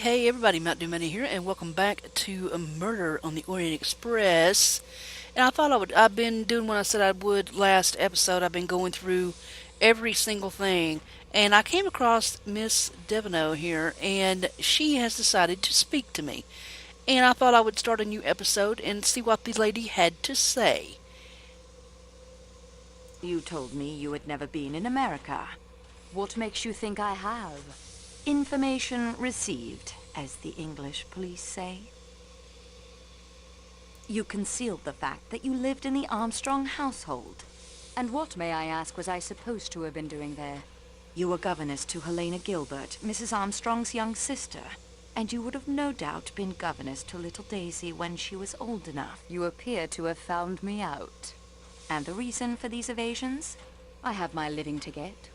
Hey everybody, Matt Dumany here, and welcome back to a Murder on the Orient Express. And I thought I've been doing what I said I would last episode. I've been going through every single thing, and I came across Miss Devino here, and she has decided to speak to me. And I thought I would start a new episode and see what the lady had to say. You told me you had never been in America. What makes you think I have? Information received, as the English police say. You concealed the fact that you lived in the Armstrong household. And what, may I ask, was I supposed to have been doing there? You were governess to Helena Gilbert, Mrs. Armstrong's young sister. And you would have no doubt been governess to little Daisy when she was old enough. You appear to have found me out. And the reason for these evasions? I have my living to get.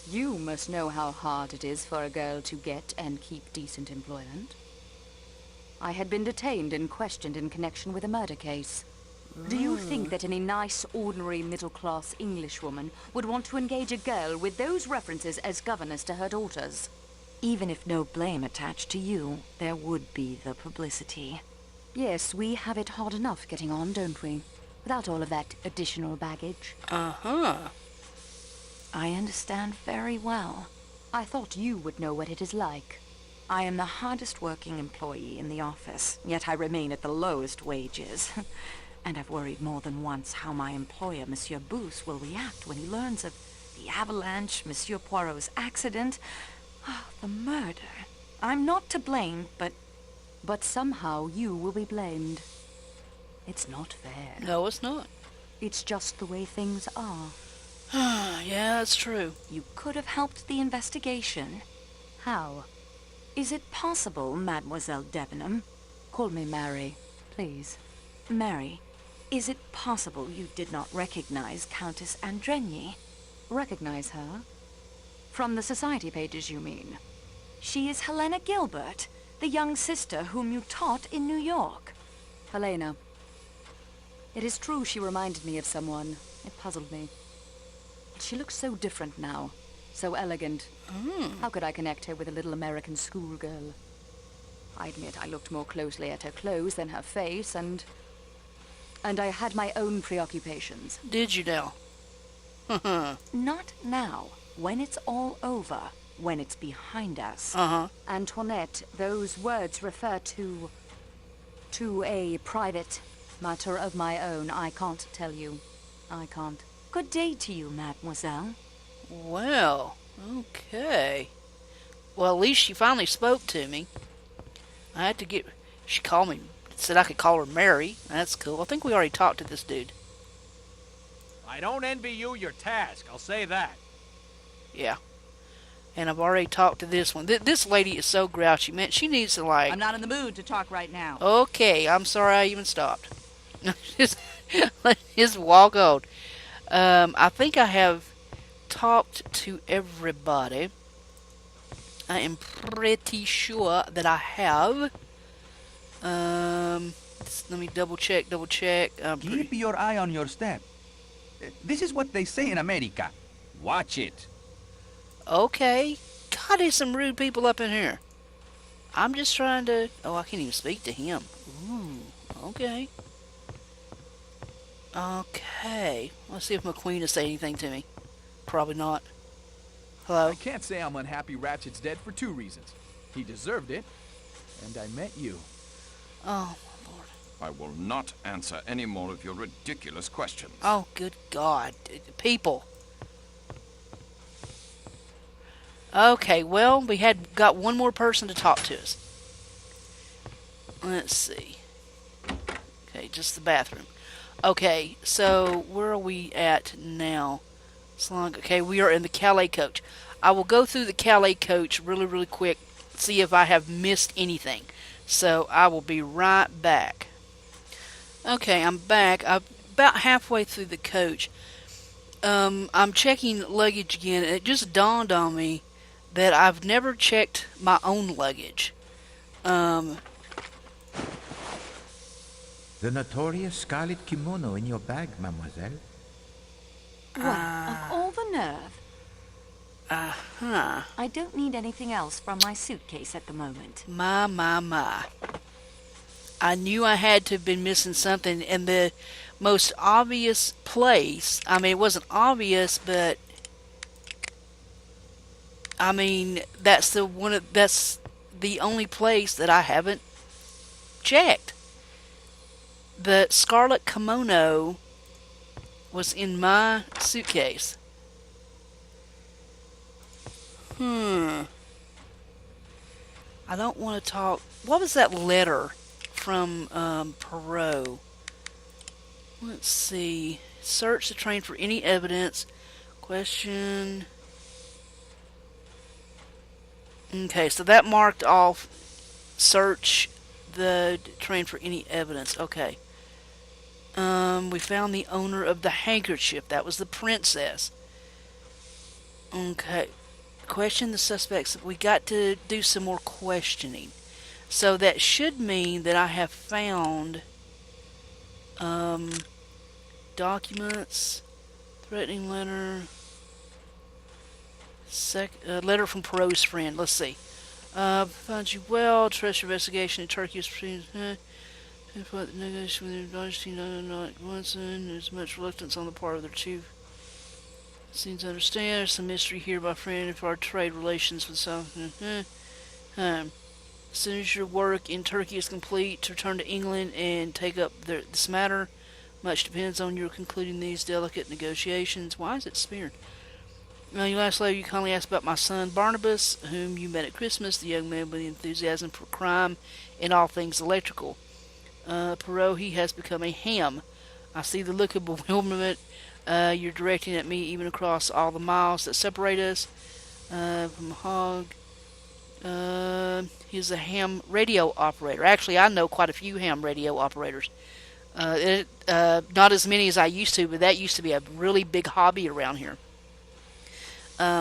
You must know how hard it is for a girl to get and keep decent employment. I had been detained and questioned in connection with a murder case. Do you think that any nice, ordinary, middle-class Englishwoman would want to engage a girl with those references as governess to her daughters? Even if no blame attached to you, there would be the publicity. Yes, we have it hard enough getting on, don't we? Without all of that additional baggage. Uh-huh. I understand very well. I thought you would know what it is like. I am the hardest working employee in the office, yet I remain at the lowest wages. And I've worried more than once how my employer, Monsieur Booth, will react when he learns of the avalanche, Monsieur Poirot's accident, the murder. I'm not to blame, but somehow you will be blamed. It's not fair. No, it's not. It's just the way things are. Yeah, that's true. You could have helped the investigation. How? Is it possible, Mademoiselle Debenham? Call me Mary, please. Mary, is it possible you did not recognize Countess Andrenyi? Recognize her? From the society pages, you mean? She is Helena Gilbert, the young sister whom you taught in New York. Helena. It is true she reminded me of someone. It puzzled me. She looks so different now. So elegant. How could I connect her with a little American schoolgirl? I admit I looked more closely at her clothes than her face, and I had my own preoccupations. Did you now? Not now. When it's all over. When it's behind us. Uh-huh. Antoinette, those words refer to a private matter of my own. I can't tell you. I can't. Good day to you, mademoiselle. Well, okay. Well, at least she finally spoke to me. I had to get... She called me, said I could call her Mary. That's cool. I think we already talked to this dude. I don't envy you your task, I'll say that. Yeah. And I've already talked to this one. This lady is so grouchy, man. She needs to, like... I'm not in the mood to talk right now. Okay, I'm sorry I even stopped. just walk on. I think I have talked to everybody. I am pretty sure that I have. Let me double check. Keep your eye on your step. This is what they say in America. Watch it. Okay. God, there's some rude people up in here. I'm just trying to... Oh, I can't even speak to him. Ooh, okay. Okay. Let's see if McQueen has said anything to me. Probably not. Hello? I can't say I'm unhappy Ratchet's dead for two reasons. He deserved it, and I met you. Oh, my Lord. I will not answer any more of your ridiculous questions. Oh, good God. People. Okay, well, we got one more person to talk to us. Let's see. Okay, just the bathroom. Okay, so where are we at now? Okay, we are in the Calais coach. I will go through the Calais coach really, really quick, see if I have missed anything. So I will be right back. Okay, I'm back. I'm about halfway through the coach. I'm checking luggage again, and it just dawned on me that I've never checked my own luggage. The notorious scarlet kimono in your bag, mademoiselle. Well, of all the nerve. Uh-huh. I don't need anything else from my suitcase at the moment. My. I knew I had to have been missing something, and the most obvious place, I mean, it wasn't obvious, but I mean, that's the only place that I haven't checked. The scarlet kimono was in my suitcase. I don't want to talk. What was that letter from Perot? Let's see. Search the train for any evidence. Question. Okay, so that marked off search the train for any evidence. Okay. We found the owner of the handkerchief. That was the princess. Okay. Question the suspects. We got to do some more questioning. So that should mean that I have found documents, threatening letter, letter from Perot's friend. Let's see. Found you well. Trust your investigation in Turkey is negotiation with the Argentine not once and there's much reluctance on the part of their chief. Seems to understand there's some mystery here, my friend, if our trade relations with South. As soon as your work in Turkey is complete, to return to England and take up this matter. Much depends on your concluding these delicate negotiations. Why is it smeared? You last letter, you kindly asked about my son Barnabas, whom you met at Christmas, the young man with the enthusiasm for crime and all things electrical. Perot, he has become a ham. I see the look of bewilderment you're directing at me, even across all the miles that separate us. From Hog. He's a ham radio operator. Actually, I know quite a few ham radio operators. Not as many as I used to, but that used to be a really big hobby around here.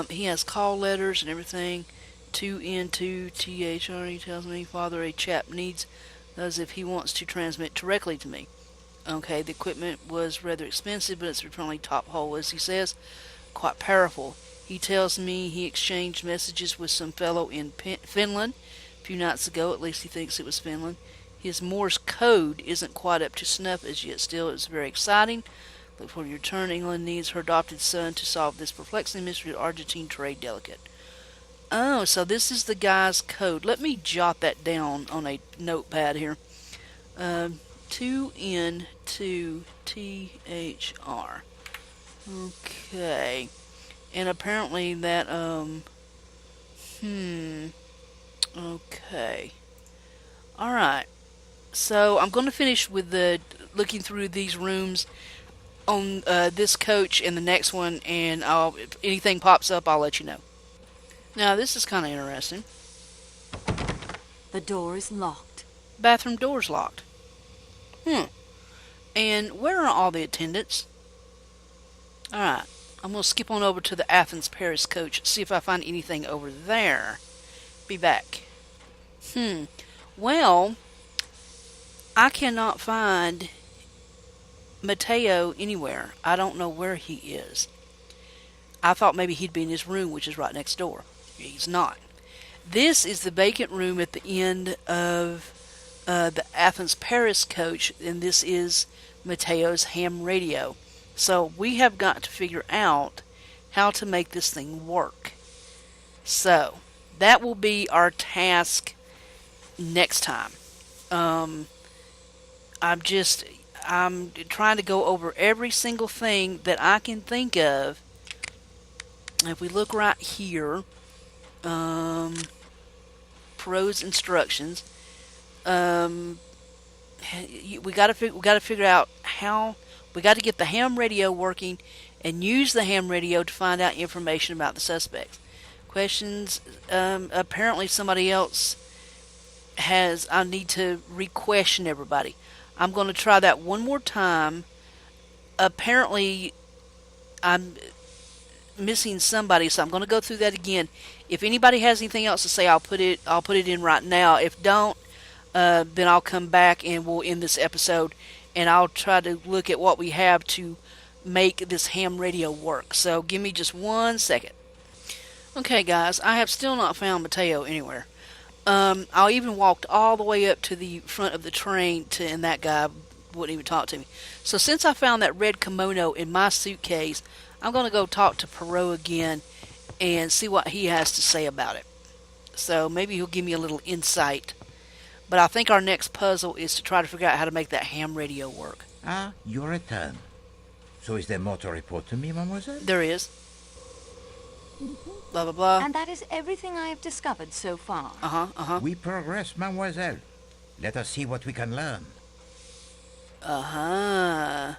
He has call letters and everything. 2N2THR. He tells me, Father, a chap needs as if he wants to transmit directly to me. Okay, the equipment was rather expensive, but it's apparently top hole, as he says. Quite powerful. He tells me he exchanged messages with some fellow in Finland a few nights ago. At least he thinks it was Finland. His Morse code isn't quite up to snuff as yet. Still, it's very exciting. Look for your return. England needs her adopted son to solve this perplexing mystery of Argentine trade delicate. Oh, so this is the guy's code. Let me jot that down on a notepad here. 2N2THR. Okay. And apparently that, okay. Alright. So I'm going to finish with looking through these rooms on this coach and the next one, and if anything pops up, I'll let you know. Now, this is kind of interesting. The door is locked. Bathroom door's locked. And where are all the attendants? Alright, I'm going to skip on over to the Athens-Paris coach, see if I find anything over there. Be back. Well, I cannot find Mateo anywhere. I don't know where he is. I thought maybe he'd be in his room, which is right next door. He's not. This is the vacant room at the end of the Athens-Paris coach, and this is Mateo's ham radio. So we have got to figure out how to make this thing work. So that will be our task next time. I'm trying to go over every single thing that I can think of. If we look right here, Perot's instructions. We got to figure out how we got to get the ham radio working and use the ham radio to find out information about the suspects. Questions. Apparently, somebody else has. I need to re-question everybody. I'm going to try that one more time. Apparently, I'm missing somebody, so I'm going to go through that again. If anybody has anything else to say, I'll put it in right now. If don't, then I'll come back and we'll end this episode, and I'll try to look at what we have to make this ham radio work. So give me just 1 second. Okay, guys, I have still not found Mateo anywhere. I even walked all the way up to the front of the train and that guy wouldn't even talk to me. So since I found that red kimono in my suitcase, I'm gonna go talk to Perot again and see what he has to say about it. So maybe he'll give me a little insight. But I think our next puzzle is to try to figure out how to make that ham radio work. Ah, your return. So is there more to report to me, mademoiselle? There is. Blah, blah, blah. And that is everything I have discovered so far. We progress, mademoiselle. Let us see what we can learn. The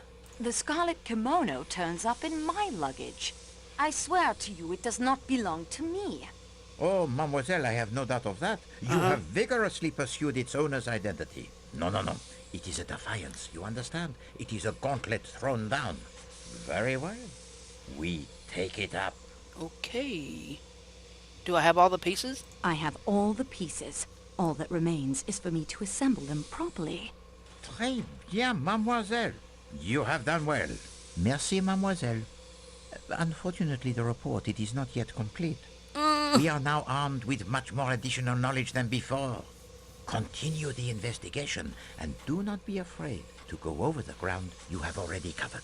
scarlet kimono turns up in my luggage. I swear to you it does not belong to me. Oh, mademoiselle, I have no doubt of that. You have vigorously pursued its owner's identity. No, no, no. It is a defiance, you understand? It is a gauntlet thrown down. Very well. We take it up. Okay. Do I have all the pieces? I have all the pieces. All that remains is for me to assemble them properly. Très bien, mademoiselle. You have done well. Merci, mademoiselle. Unfortunately, the report, it is not yet complete. We are now armed with much more additional knowledge than before. Continue the investigation, and do not be afraid to go over the ground you have already covered.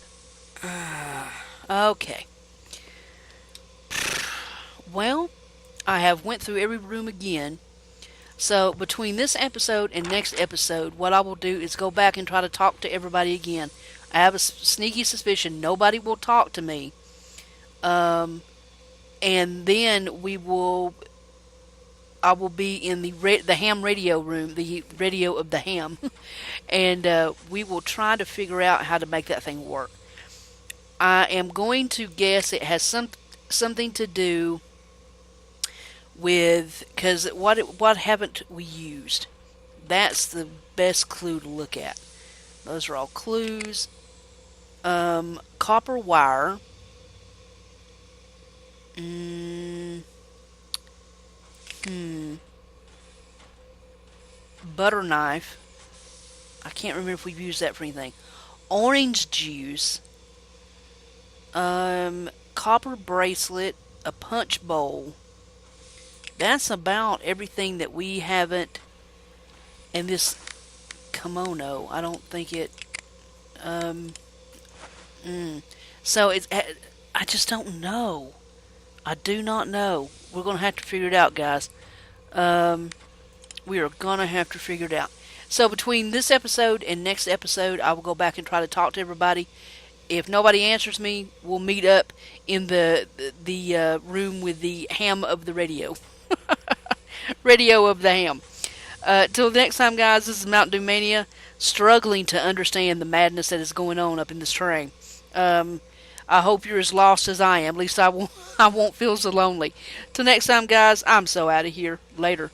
Okay. Well, I have went through every room again. So between this episode and next episode, what I will do is go back and try to talk to everybody again. I have a sneaky suspicion nobody will talk to me. And then I will be in the ham radio room, the radio of the ham, and we will try to figure out how to make that thing work. I am going to guess it has something to do with, because what haven't we used? That's the best clue to look at. Those are all clues. Copper wire. Butter knife. I can't remember if we've used that for anything. Orange juice. Copper bracelet. A punch bowl. That's about everything that we haven't. And this kimono, I don't think it. So it's. I just don't know. I do not know. We're going to have to figure it out, guys. We are going to have to figure it out. So between this episode and next episode, I will go back and try to talk to everybody. If nobody answers me, we'll meet up in the room with the ham of the radio. Radio of the ham. Till next time, guys, this is Mountain Dew Mania, struggling to understand the madness that is going on up in this train. I hope you're as lost as I am. At least I won't feel so lonely. Till next time, guys, I'm so out of here. Later.